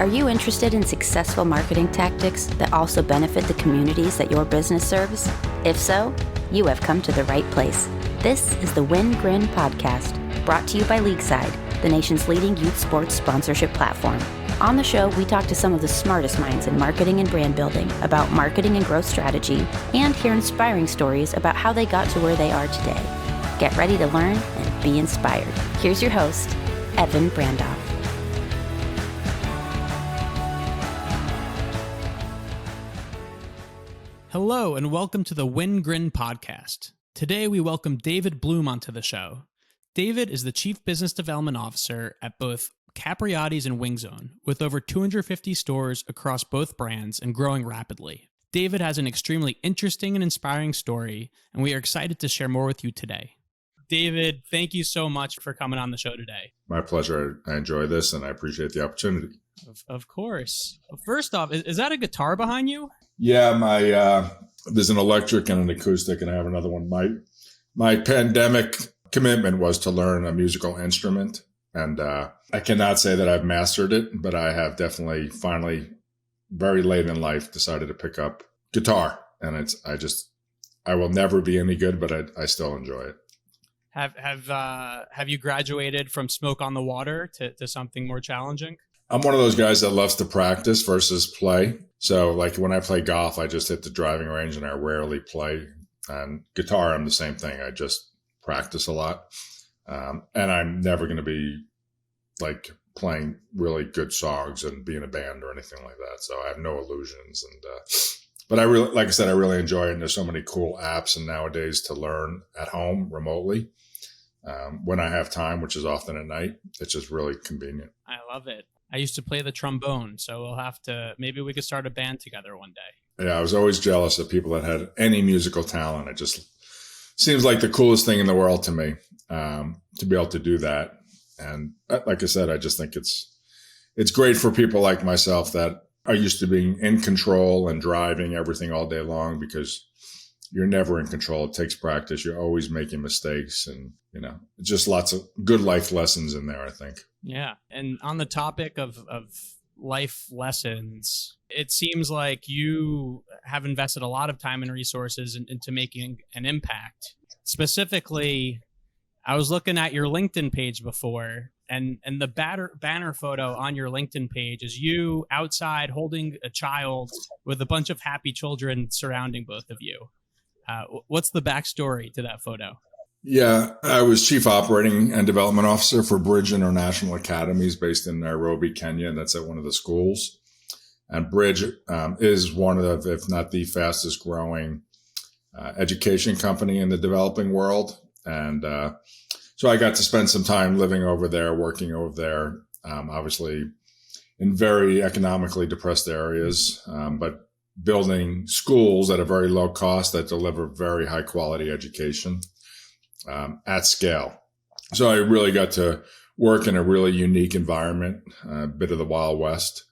Are you interested in successful marketing tactics that also benefit the communities that your business serves? If so, you have come to the right place. This is the Win Grin podcast, brought to you by Leagueside, the nation's leading youth sports sponsorship platform. On the show, we talk to some of the smartest minds in marketing and brand building about marketing and growth strategy, and hear inspiring stories about how they got to where they are today. Get ready to learn and be inspired. Here's your host, Evan Brandoff. Hello, and welcome to the Win Grin podcast. Today, we welcome David Bloom onto the show. David is the Chief Business Development Officer at both Capriotti's and WingZone, with over 250 stores across both brands and growing rapidly. David has an extremely interesting and inspiring story, and we are excited to share more with you today. David, thank you so much for coming on the show today. My pleasure. I enjoy this, and I appreciate the opportunity. Of course. First off, is that a guitar behind you? Yeah, there's an electric and an acoustic, and I have another one. My pandemic commitment was to learn a musical instrument, and I cannot say that I've mastered it, but I have definitely finally, very late in life, decided to pick up guitar, and I will never be any good, but I still enjoy it. Have you graduated from smoke on the water to something more challenging? I'm one of those guys that loves to practice versus play. So like when I play golf, I just hit the driving range and I rarely play. And guitar, I'm the same thing. I just practice a lot. And I'm never going to be like playing really good songs and be in a band or anything like that. So I have no illusions. But I really, like I said, I really enjoy it. And there's so many cool apps and nowadays to learn at home remotely. When I have time, which is often at night, it's just really convenient. I love it. I used to play the trombone, so maybe we could start a band together one day. Yeah, I was always jealous of people that had any musical talent. It just seems like the coolest thing in the world to me, to be able to do that. And like I said, I just think it's great for people like myself that are used to being in control and driving everything all day long, because you're never in control. It takes practice. You're always making mistakes, and just lots of good life lessons in there, I think. Yeah. And on the topic of life lessons, it seems like you have invested a lot of time and resources into making an impact. Specifically, I was looking at your LinkedIn page before, and the banner photo on your LinkedIn page is you outside holding a child with a bunch of happy children surrounding both of you. What's the backstory to that photo? Yeah, I was Chief Operating and Development Officer for Bridge International Academies based in Nairobi, Kenya. And that's at one of the schools. And Bridge is one of the, if not the fastest growing education company in the developing world. And so I got to spend some time living over there, working over there, obviously in very economically depressed areas, but building schools at a very low cost that deliver very high quality education. At scale. So I really got to work in a really unique environment, a bit of the Wild West.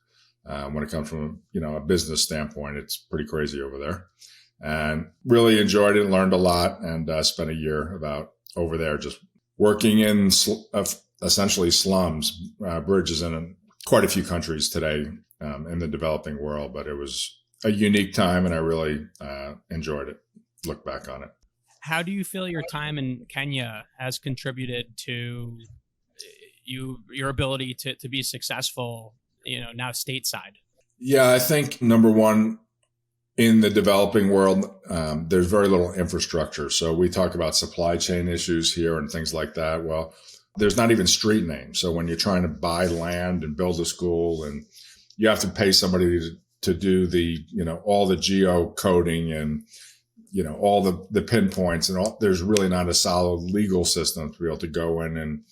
When it comes from, a business standpoint, it's pretty crazy over there, and really enjoyed it, learned a lot, and spent a year about over there just working in essentially slums. Bridge is in quite a few countries today in the developing world, but it was a unique time and I really enjoyed it. Look back on it. How do you feel your time in Kenya has contributed to your ability to be successful, now stateside? Yeah, I think number one, in the developing world, there's very little infrastructure. So we talk about supply chain issues here and things like that. Well, there's not even street names. So when you're trying to buy land and build a school, and you have to pay somebody to do the, all the geocoding and all the pinpoints, and there's really not a solid legal system to be able to go in and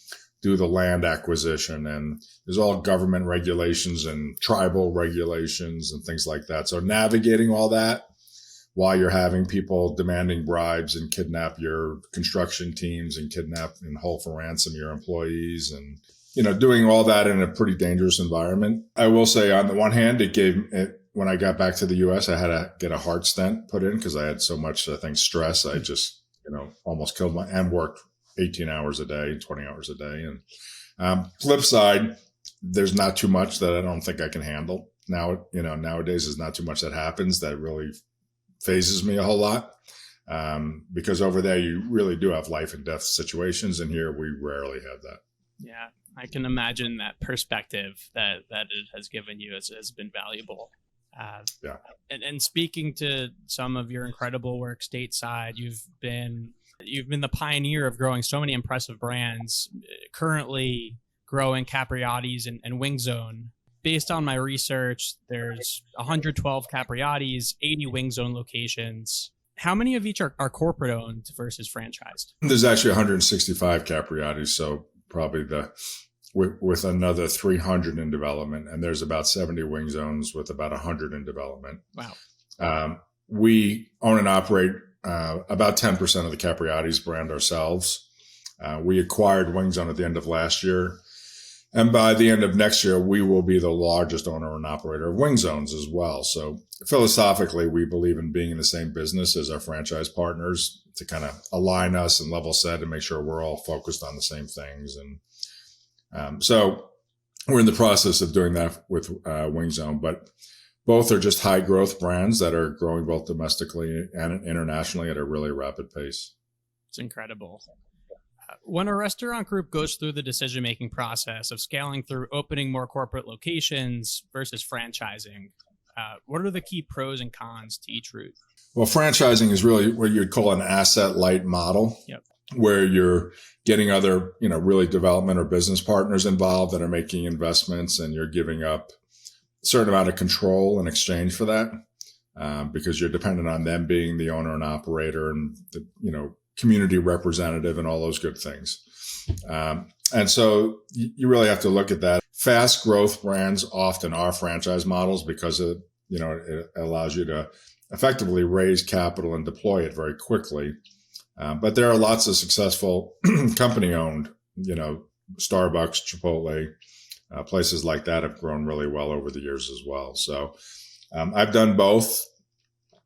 do the land acquisition. And there's all government regulations and tribal regulations and things like that. So navigating all that while you're having people demanding bribes and kidnap your construction teams and kidnap and hold for ransom your employees, and, doing all that in a pretty dangerous environment. I will say, on the one hand, when I got back to the U.S., I had to get a heart stent put in because I had so much, stress. I just, almost killed and worked 18 hours a day, 20 hours a day. And flip side, there's not too much that I don't think I can handle. Now, nowadays there's not too much that happens that really phases me a whole lot. Because over there you really do have life and death situations, and here we rarely have that. Yeah, I can imagine that perspective that it has given you has been valuable. Yeah. And speaking to some of your incredible work stateside, you've been the pioneer of growing so many impressive brands, currently growing Capriotti's and Wing Zone. Based on my research, there's 112 Capriotti's, 80 Wing Zone locations. How many of each are corporate owned versus franchised? There's actually 165 Capriotti's, so probably with another 300 in development, and there's about 70 Wing Zones with about 100 in development. Wow. We own and operate about 10% of the Capriotti's brand ourselves. We acquired Wing Zone at the end of last year. And by the end of next year, we will be the largest owner and operator of Wing Zones as well. So philosophically, we believe in being in the same business as our franchise partners to kind of align us and level set and make sure we're all focused on the same things. And so we're in the process of doing that with Wing Zone, but both are just high growth brands that are growing both domestically and internationally at a really rapid pace. It's incredible. When a restaurant group goes through the decision-making process of scaling through opening more corporate locations versus franchising, what are the key pros and cons to each route? Well, franchising is really what you'd call an asset-light model, Yep. where you're getting other, really development or business partners involved that are making investments, and you're giving up a certain amount of control in exchange for that, because you're dependent on them being the owner and operator and the, community representative and all those good things. And so you really have to look at that. Fast growth brands often are franchise models because it allows you to effectively raise capital and deploy it very quickly. But there are lots of successful company owned, Starbucks, Chipotle, places like that have grown really well over the years as well. So I've done both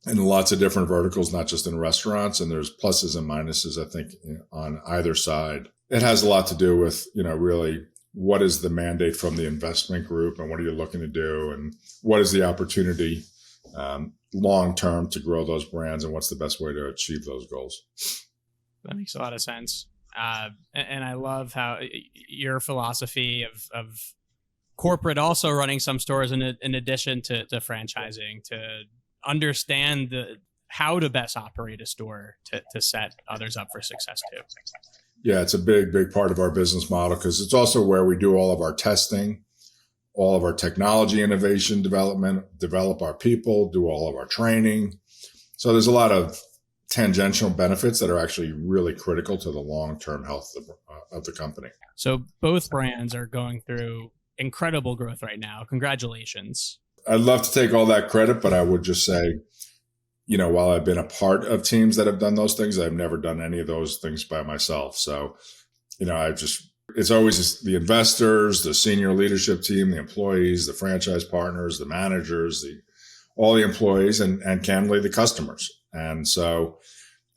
in lots of different verticals, not just in restaurants. And there's pluses and minuses, I think, on either side. It has a lot to do with, really what is the mandate from the investment group and what are you looking to do? And what is the opportunity long-term to grow those brands and what's the best way to achieve those goals? That makes a lot of sense. And I love how your philosophy of corporate also running some stores in addition to franchising, to understand how to best operate a store to set others up for success too. Yeah, it's a big, big part of our business model because it's also where we do all of our testing, all of our technology innovation development, develop our people, do all of our training. So there's a lot of tangential benefits that are actually really critical to the long-term health of the company. So both brands are going through incredible growth right now. Congratulations. I'd love to take all that credit, but I would just say, while I've been a part of teams that have done those things, I've never done any of those things by myself. So, it's always the investors, the senior leadership team, the employees, the franchise partners, the managers, all the employees, and candidly, the customers. And so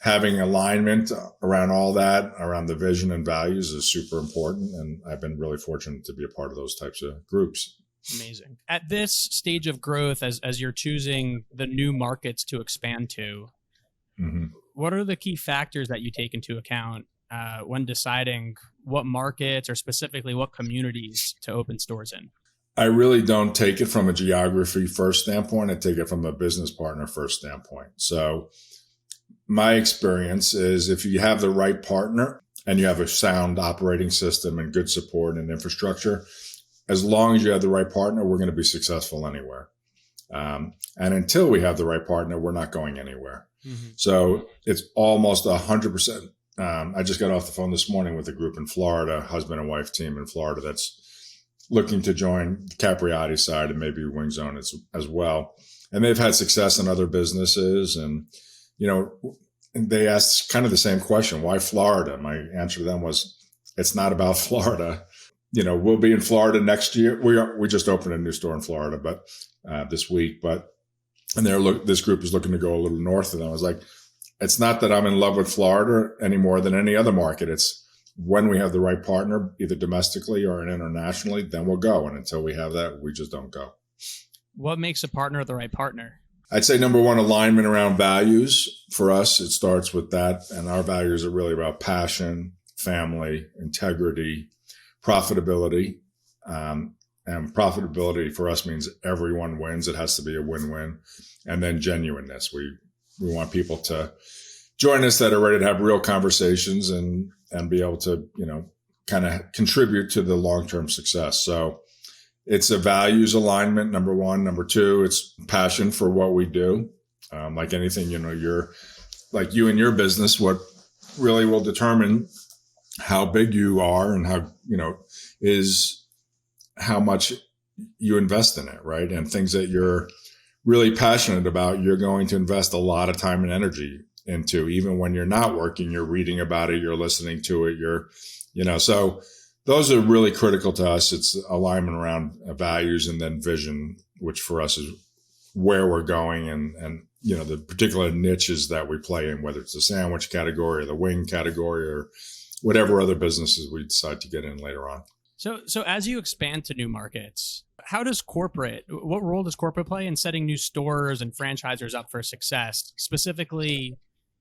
having alignment around all that, around the vision and values is super important. And I've been really fortunate to be a part of those types of groups. Amazing. At this stage of growth, as you're choosing the new markets to expand to, what are the key factors that you take into account when deciding what markets or specifically what communities to open stores in? I really don't take it from a geography first standpoint. I take it from a business partner first standpoint. So my experience is if you have the right partner and you have a sound operating system and good support and infrastructure, as long as you have the right partner, we're going to be successful anywhere. And until we have the right partner, we're not going anywhere. Mm-hmm. So it's almost 100%. I just got off the phone this morning with a group in Florida, husband and wife team in Florida that's looking to join the Capriotti side and maybe Wing Zone as well. And they've had success in other businesses. And, they asked kind of the same question, why Florida? My answer to them was, it's not about Florida. We'll be in Florida next year. We just opened a new store in Florida, but this week. And this group is looking to go a little north of them. I was like, it's not that I'm in love with Florida any more than any other market. It's when we have the right partner, either domestically or internationally, then we'll go. And until we have that, we just don't go. What makes a partner the right partner? I'd say number one, alignment around values. For us, it starts with that. And our values are really about passion, family, integrity, profitability. And profitability for us means everyone wins. It has to be a win-win. And then genuineness. We want people to join us that are ready to have real conversations and be able to, kind of contribute to the long-term success. So it's a values alignment, number one. Number two, it's passion for what we do. Like anything, you're like you and your business, what really will determine how big you are and how, is how much you invest in it, right? And things that you're really passionate about, you're going to invest a lot of time and energy into. Even when you're not working, you're reading about it, you're listening to it, so those are really critical to us. It's alignment around values and then vision, which for us is where we're going and the particular niches that we play in, whether it's the sandwich category or the wing category or whatever other businesses we decide to get in later on. So as you expand to new markets, what role does corporate play in setting new stores and franchisers up for success? Specifically,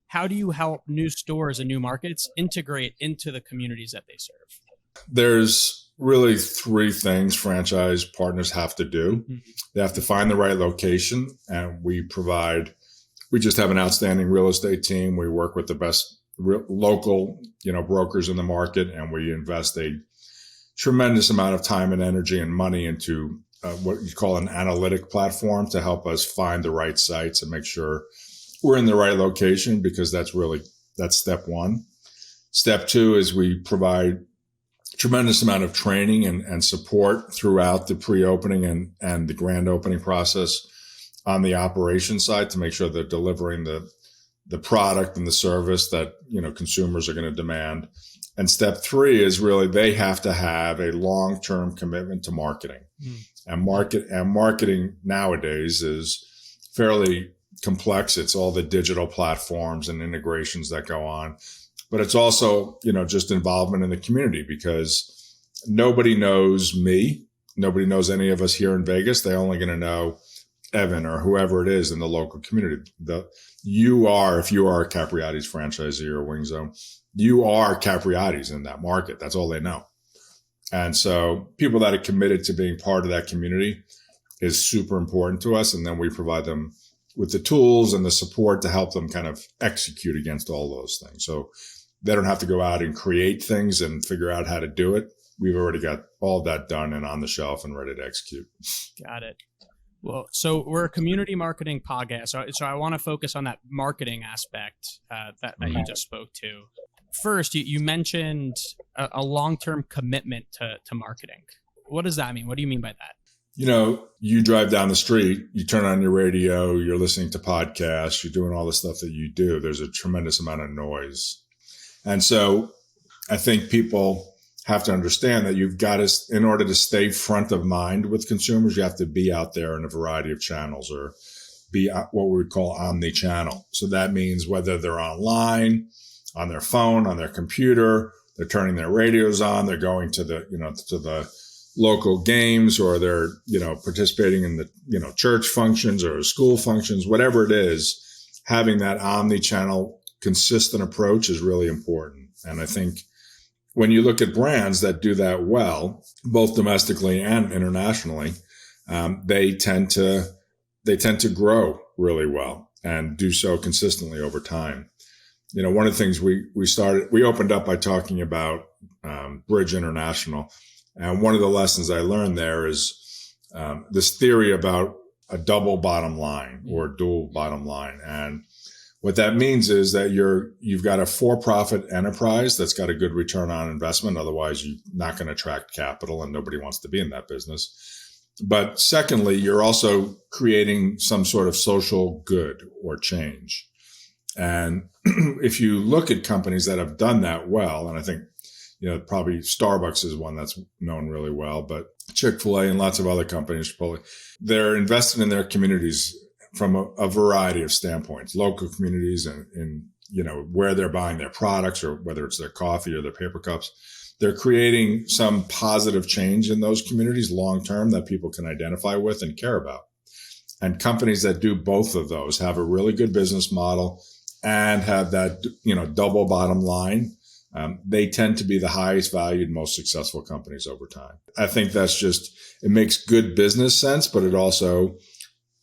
how do you help new stores and new markets integrate into the communities that they serve? There's really three things franchise partners have to do. Mm-hmm. They have to find the right location, and we just have an outstanding real estate team. We work with the best local, brokers in the market, and we invest a tremendous amount of time and energy and money into what you call an analytic platform to help us find the right sites and make sure we're in the right location, because that's step one. Step two is we provide tremendous amount of training and support throughout the pre-opening and the grand opening process on the operations side to make sure they're delivering the product and the service that, consumers are going to demand. And step three is really they have to have a long-term commitment to marketing. And marketing nowadays is fairly complex. It's all the digital platforms and integrations that go on. But it's also, just involvement in the community, because nobody knows me. Nobody knows any of us here in Vegas. They're only going to know Evan or whoever it is in the local community. If you are a Capriotti's franchisee or Wing Zone, you are Capriotti's in that market. That's all they know. And so people that are committed to being part of that community is super important to us. And then we provide them with the tools and the support to help them kind of execute against all those things. So they don't have to go out and create things and figure out how to do it. We've already got all that done and on the shelf and ready to execute. Got it. Well, so we're a community marketing podcast. So I want to focus on that marketing aspect that you just spoke to. First, you mentioned a long-term commitment to marketing. What does that mean? What do you mean by that? You drive down the street, you turn on your radio, you're listening to podcasts, you're doing all the stuff that you do. There's a tremendous amount of noise. And so I think people have to understand that you've got to, in order to stay front of mind with consumers, you have to be out there in a variety of channels or be what we would call omni-channel. So that means whether they're online, on their phone, on their computer, they're turning their radios on, they're going to the local games, or they're, participating in the, church functions or school functions, whatever it is, having that omni-channel consistent approach is really important. And I think when you look at brands that do that well, both domestically and internationally, they tend to grow really well and do so consistently over time. One of the things we opened up by talking about Bridge International. And one of the lessons I learned there is this theory about a double bottom line or dual bottom line. And what that means is that you've got a for-profit enterprise that's got a good return on investment. Otherwise, you're not going to attract capital and nobody wants to be in that business. But secondly, you're also creating some sort of social good or change. And if you look at companies that have done that well, and I think, probably Starbucks is one that's known really well, but Chick-fil-A and lots of other companies, Chipotle, they're invested in their communities from a variety of standpoints, local communities and in where they're buying their products, or whether it's their coffee or their paper cups. They're creating some positive change in those communities long-term that people can identify with and care about. And companies that do both of those have a really good business model and have that, double bottom line. They tend to be the highest valued, most successful companies over time. I think that's it makes good business sense, but it also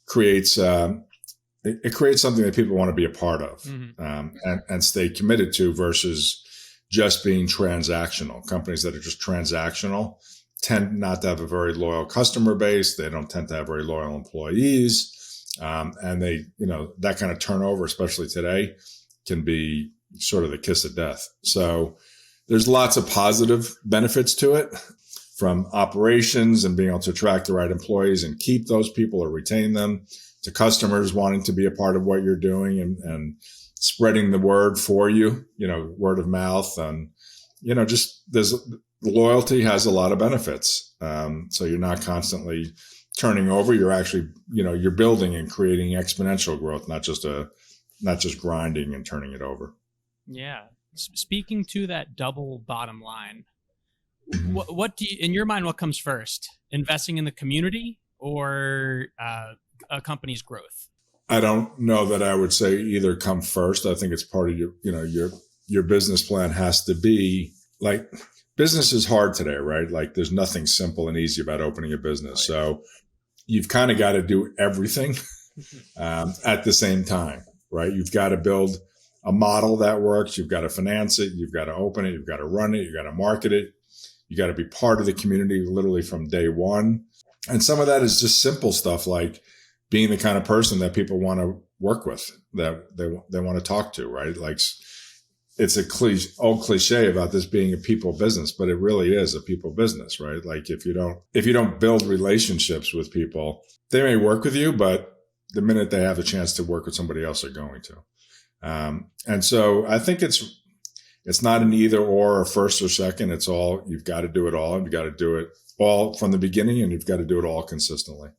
creates, it creates something that people want to be a part of, and stay committed to, versus just being transactional. Companies that are just transactional tend not to have a very loyal customer base. They don't tend to have very loyal employees. And they, that kind of turnover, especially today, can be sort of the kiss of death. So there's lots of positive benefits to it, from operations and being able to attract the right employees and keep those people or retain them, to customers wanting to be a part of what you're doing and spreading the word for you, word of mouth. And, loyalty has a lot of benefits. So you're not constantly turning over. You're actually, you're building and creating exponential growth, not just grinding and turning it over. Yeah. Speaking to that double bottom line, what do you, in your mind, what comes first? Investing in the community or a company's growth? I don't know that I would say either come first. I think it's part of your business plan has to be like, business is hard today, right? Like there's nothing simple and easy about opening a business. Right. So you've kind of got to do everything at the same time, right? You've got to build a model that works. You've got to finance it. You've got to open it. You've got to run it. You've got to market it. You got to be part of the community literally from day one. And some of that is just simple stuff like being the kind of person that people want to work with, that they want to talk to, right? Like it's old cliche about this being a people business, but it really is a people business, right? Like if you don't build relationships with people, they may work with you, but the minute they have a chance to work with somebody else, they're going to. And so I think it's not an either or first or second. It's all, you've got to do it all, and you've got to do it all from the beginning, and you've got to do it all consistently.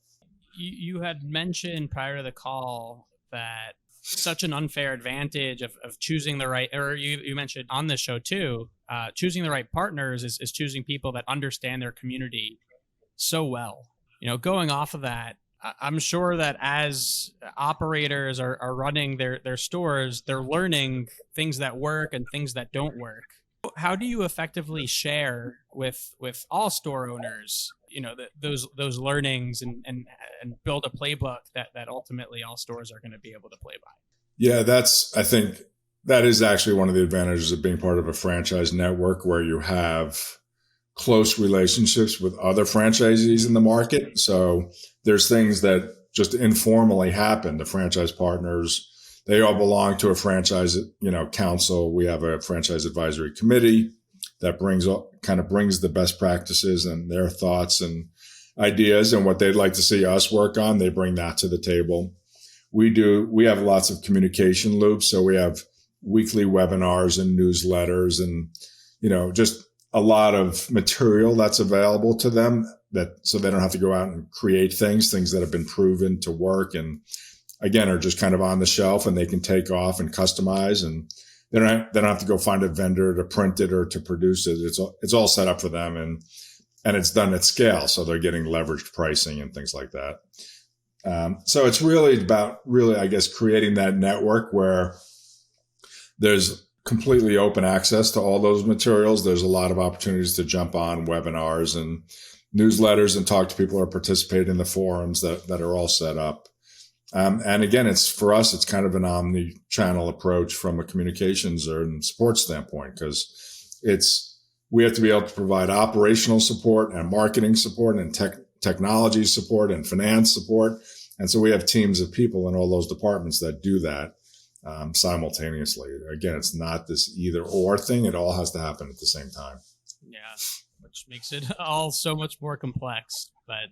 You had mentioned prior to the call that such an unfair advantage of choosing the right, or you mentioned on this show too, choosing the right partners is choosing people that understand their community so well. Going off of that, I'm sure that as operators are running their stores, they're learning things that work and things that don't work. How do you effectively share with all store owners, those learnings and build a playbook that ultimately all stores are going to be able to play by? Yeah, I think that is actually one of the advantages of being part of a franchise network, where you have close relationships with other franchisees in the market. So there's things that just informally happen. The franchise partners, they all belong to a franchise, council. We have a franchise advisory committee that brings the best practices and their thoughts and ideas and what they'd like to see us work on. They bring that to the table. We have lots of communication loops. So we have weekly webinars and newsletters and, just a lot of material that's available to them so they don't have to go out and create things that have been proven to work. And again, are just kind of on the shelf, and they can take off and customize, and they don't have to go find a vendor to print it or to produce it. It's all set up for them, and it's done at scale. So they're getting leveraged pricing and things like that. So it's really about I guess, creating that network where there's completely open access to all those materials. There's a lot of opportunities to jump on webinars and newsletters and talk to people who are participating in the forums that are all set up. And again, for us, it's kind of an omni-channel approach from a communications and support standpoint, because we have to be able to provide operational support and marketing support and technology support and finance support. And so we have teams of people in all those departments that do that simultaneously. Again, it's not this either or thing. It all has to happen at the same time. Yeah, which makes it all so much more complex, but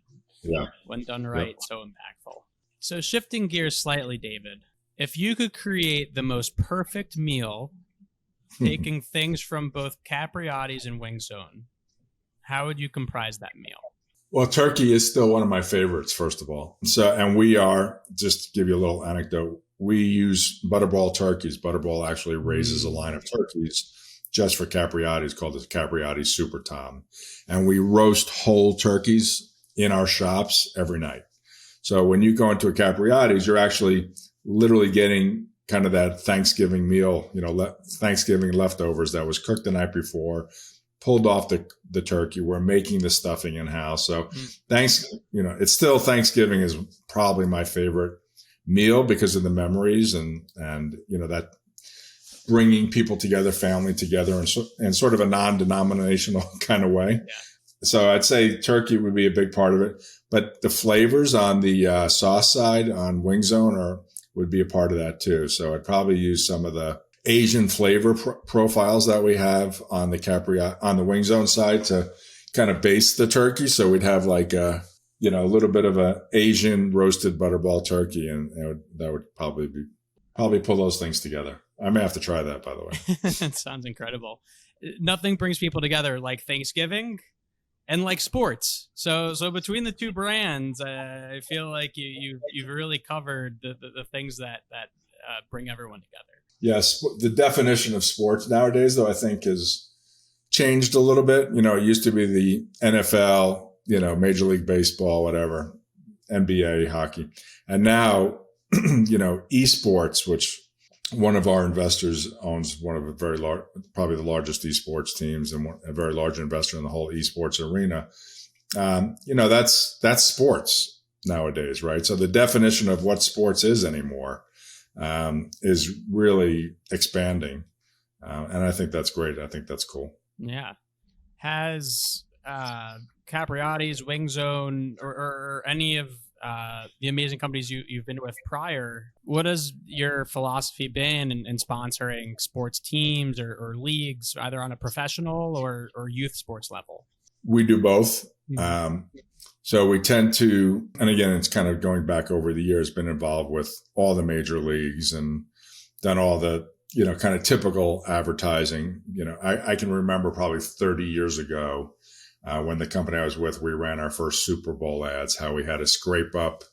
when done right, so impactful. So shifting gears slightly, David, if you could create the most perfect meal, taking things from both Capriotti's and Wing Zone, how would you comprise that meal? Well, turkey is still one of my favorites, first of all. So, and just to give you a little anecdote, we use Butterball turkeys. Butterball actually raises a line of turkeys just for Capriotti's called the Capriotti Super Tom. And we roast whole turkeys in our shops every night. So when you go into a Capriotti's, you're actually literally getting kind of that Thanksgiving meal, Thanksgiving leftovers that was cooked the night before, pulled off the turkey. We're making the stuffing in house. So it's still Thanksgiving is probably my favorite meal because of the memories and that bringing people together, family together in sort of a non-denominational kind of way. Yeah. So I'd say turkey would be a big part of it, but the flavors on the sauce side on Wing Zone would be a part of that too. So I'd probably use some of the Asian flavor profiles that we have on the Wing Zone side to kind of base the turkey. So we'd have like a little bit of a Asian roasted Butterball turkey, and that would probably pull those things together. I may have to try that, by the way. That sounds incredible. Nothing brings people together like Thanksgiving and like sports. So between the two brands, I feel like you've really covered the things that bring everyone together. Yes, the definition of sports nowadays, though, I think has changed a little bit. It used to be the NFL, Major League Baseball, whatever, NBA, hockey. And now, esports, which one of our investors owns one of probably the largest esports teams and a very large investor in the whole esports arena. That's sports nowadays, right? So the definition of what sports is anymore is really expanding. And I think that's great. I think that's cool. Yeah. Has Capriotti's, Wing Zone, or any of the amazing companies you've been with prior, what has your philosophy been in sponsoring sports teams or leagues, either on a professional or youth sports level? We do both. So we tend to, and again, it's kind of going back over the years, been involved with all the major leagues and done all the, kind of typical advertising. I can remember probably 30 years ago when the company I was with, we ran our first Super Bowl ads, how we had to scrape up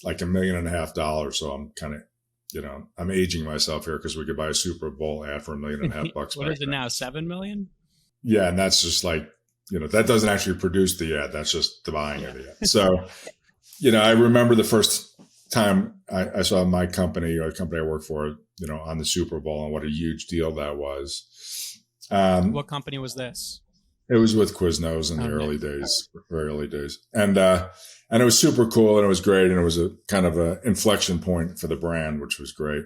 like $1.5 million. So I'm kind of, I'm aging myself here because we could buy a Super Bowl ad for $1.5 million. What is it now? 7 million? Yeah. And that's just like, that doesn't actually produce the ad. That's just the buying of the ad. So, I remember the first time I saw my company or the company I work for, on the Super Bowl and what a huge deal that was. What company was this? It was with Quiznos in the early days, very early days. And it was super cool and it was great. And it was a kind of an inflection point for the brand, which was great.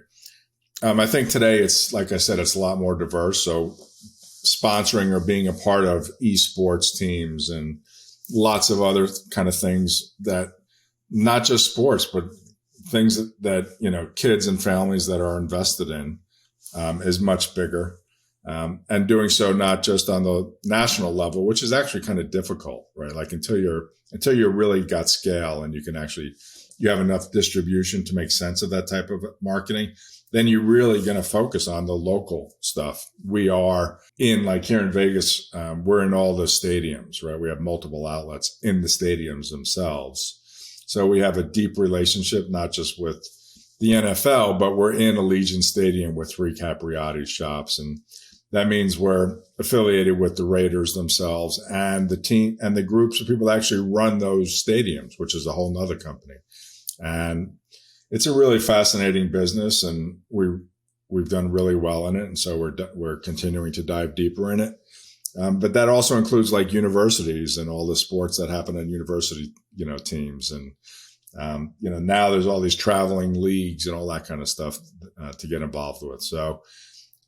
I think today it's, like I said, it's a lot more diverse. So sponsoring or being a part of esports teams and lots of other kind of things that not just sports, but things that kids and families that are invested in is much bigger. And doing so not just on the national level, which is actually kind of difficult, right? Like until you really got scale and you have enough distribution to make sense of that type of marketing, then you're really going to focus on the local stuff. We are like here in Vegas, we're in all the stadiums, right? We have multiple outlets in the stadiums themselves. So we have a deep relationship, not just with the NFL, but we're in Allegiant Stadium with 3 Capriotti shops. And that means we're affiliated with the Raiders themselves and the team and the groups of people that actually run those stadiums, which is a whole nother company. And it's a really fascinating business, and we've done really well in it. And so we're continuing to dive deeper in it. But that also includes like universities and all the sports that happen in university, teams. And, now there's all these traveling leagues and all that kind of stuff to get involved with. So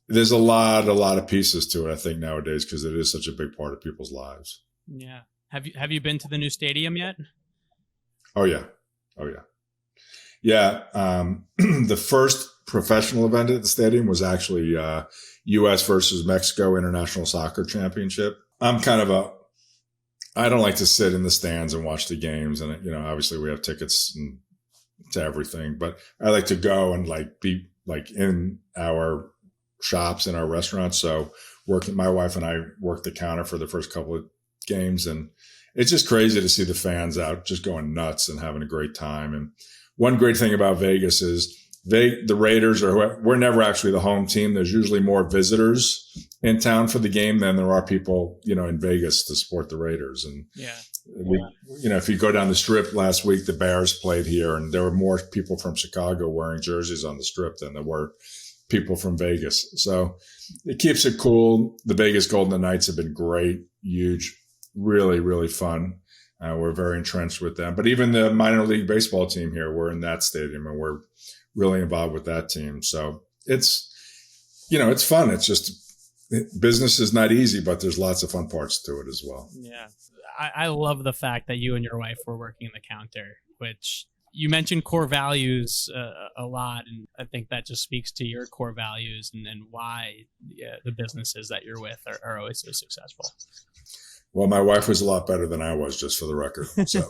there's a lot of pieces to it, I think, nowadays, because it is such a big part of people's lives. Yeah. Have you been to the new stadium yet? Oh yeah. Yeah. The first professional event at the stadium was actually U.S. versus Mexico International Soccer Championship. I'm kind of I don't like to sit in the stands and watch the games. And, obviously we have tickets to everything, but I like to go and be in our shops in our restaurants. So my wife and I worked the counter for the first couple of games, and it's just crazy to see the fans out just going nuts and having a great time. And one great thing about Vegas is the Raiders we're never actually the home team. There's usually more visitors in town for the game than there are people, in Vegas to support the Raiders. And if you go down the strip last week, the Bears played here, and there were more people from Chicago wearing jerseys on the strip than there were people from Vegas. So it keeps it cool. The Vegas Golden Knights have been great, huge, really, really fun. We're very entrenched with them. But even the minor league baseball team here, we're in that stadium, and we're really involved with that team. So it's fun. It's just business is not easy, but there's lots of fun parts to it as well. Yeah. I love the fact that you and your wife were working the counter, which you mentioned core values a lot. And I think that just speaks to your core values and why the businesses that you're with are always so successful. Well, my wife was a lot better than I was, just for the record. So,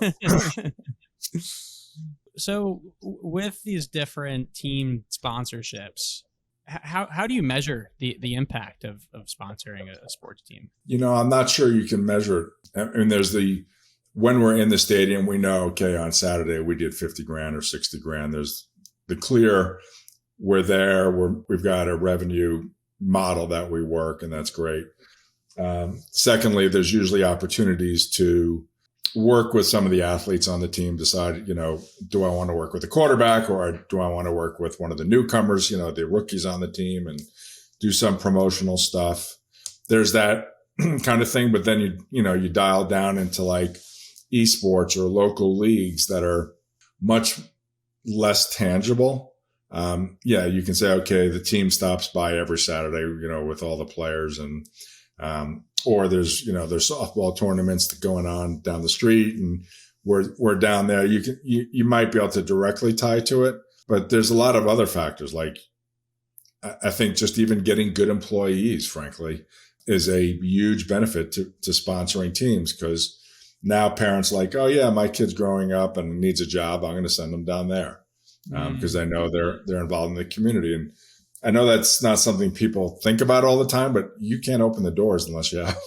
so with these different team sponsorships, how do you measure the impact of sponsoring a sports team? I'm not sure you can measure it. I mean, when we're in the stadium, we know, okay, on Saturday we did 50 grand or 60 grand. There's the clear, we're there, we've got a revenue model that we work, and that's great. Secondly, there's usually opportunities to work with some of the athletes on the team, decide, do I want to work with the quarterback, or do I want to work with one of the newcomers, the rookies on the team, and do some promotional stuff. There's that kind of thing. But then you dial down into like esports or local leagues that are much less tangible. You can say, okay, the team stops by every Saturday, with all the players, and or there's softball tournaments going on down the street, and we're down there. You might be able to directly tie to it, but there's a lot of other factors. Like, I think just even getting good employees, frankly, is a huge benefit to sponsoring teams, because now parents like, oh yeah, my kid's growing up and needs a job, I'm going to send them down there, because I know they're involved in the community. And I know that's not something people think about all the time, but you can't open the doors unless you have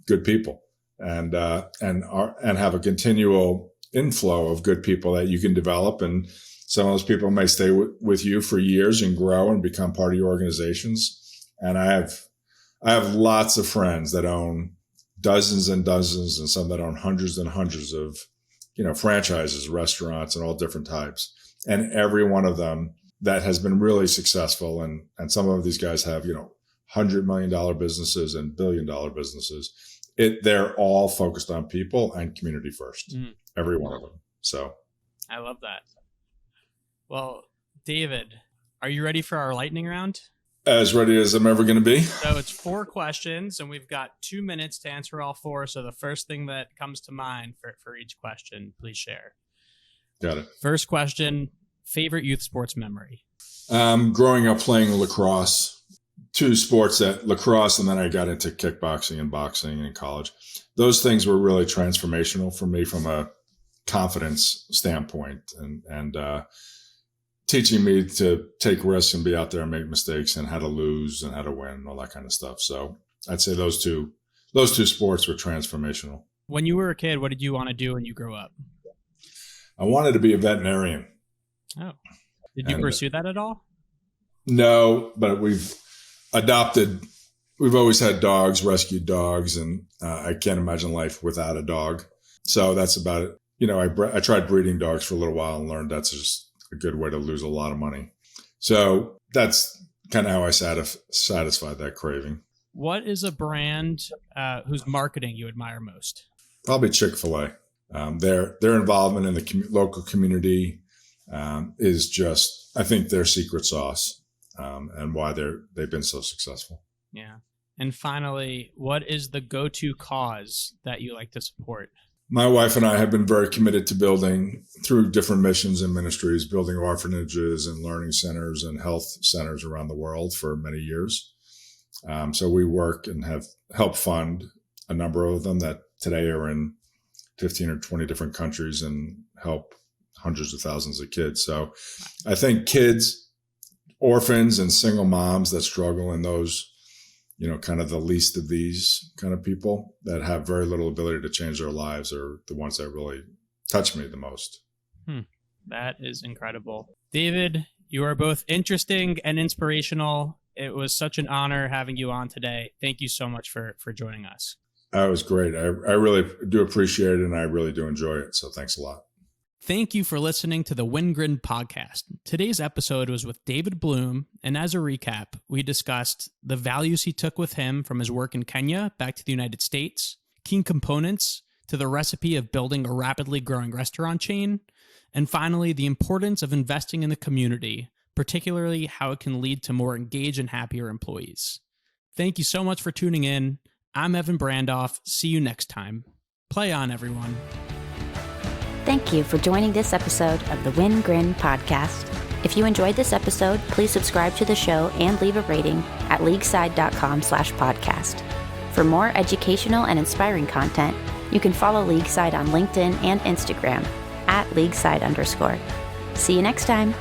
good people and have a continual inflow of good people that you can develop. And some of those people may stay with you for years and grow and become part of your organizations. And I have lots of friends that own dozens and dozens, and some that own hundreds and hundreds of, franchises, restaurants, and all different types. And every one of them that has been really successful. And some of these guys have, $100 million businesses and $1 billion businesses. They're all focused on people and community first, every one of them. So I love that. Well, David, are you ready for our lightning round? As ready as I'm ever going to be. So it's 4 questions, and we've got 2 minutes to answer all 4. So the first thing that comes to mind for each question, please share. Got it. First question, favorite youth sports memory? Growing up playing lacrosse, 2 sports, that lacrosse, and then I got into kickboxing and boxing in college. Those things were really transformational for me from a confidence standpoint, and teaching me to take risks and be out there and make mistakes, and how to lose and how to win and all that kind of stuff. So I'd say those two sports were transformational. When you were a kid, what did you want to do when you grew up? I wanted to be a veterinarian. Oh, did you pursue that at all? No, but we've always had dogs, rescued dogs, and I can't imagine life without a dog. So that's about it. I tried breeding dogs for a little while and learned that's just a good way to lose a lot of money. So that's kind of how I satisfied that craving. What is a brand whose marketing you admire most? Probably Chick-fil-A. Their involvement in the local community is just, I think, their secret sauce, and why they've been so successful. Yeah. And finally, what is the go-to cause that you like to support? My wife and I have been very committed to building, through different missions and ministries, building orphanages and learning centers and health centers around the world for many years. So we work and have helped fund a number of them that today are in 15 or 20 different countries and help hundreds of thousands of kids. So I think kids, orphans, and single moms that struggle in those, kind of the least of these kind of people that have very little ability to change their lives are the ones that really touch me the most. That is incredible. David, You are both interesting and inspirational. It was such an honor having you on today. Thank you so much for joining us. That was great. I really do appreciate it, and I really do enjoy it. So thanks a lot. Thank you for listening to the Wingren podcast. Today's episode was with David Bloom, and as a recap, we discussed the values he took with him from his work in Kenya back to the United States, key components to the recipe of building a rapidly growing restaurant chain, and finally, the importance of investing in the community, particularly how it can lead to more engaged and happier employees. Thank you so much for tuning in. I'm Evan Brandoff. See you next time. Play on, everyone. Thank you for joining this episode of the Wingren podcast. If you enjoyed this episode, please subscribe to the show and leave a rating at leagueside.com/podcast. For more educational and inspiring content, you can follow Leagueside on LinkedIn and Instagram @leagueside_. See you next time.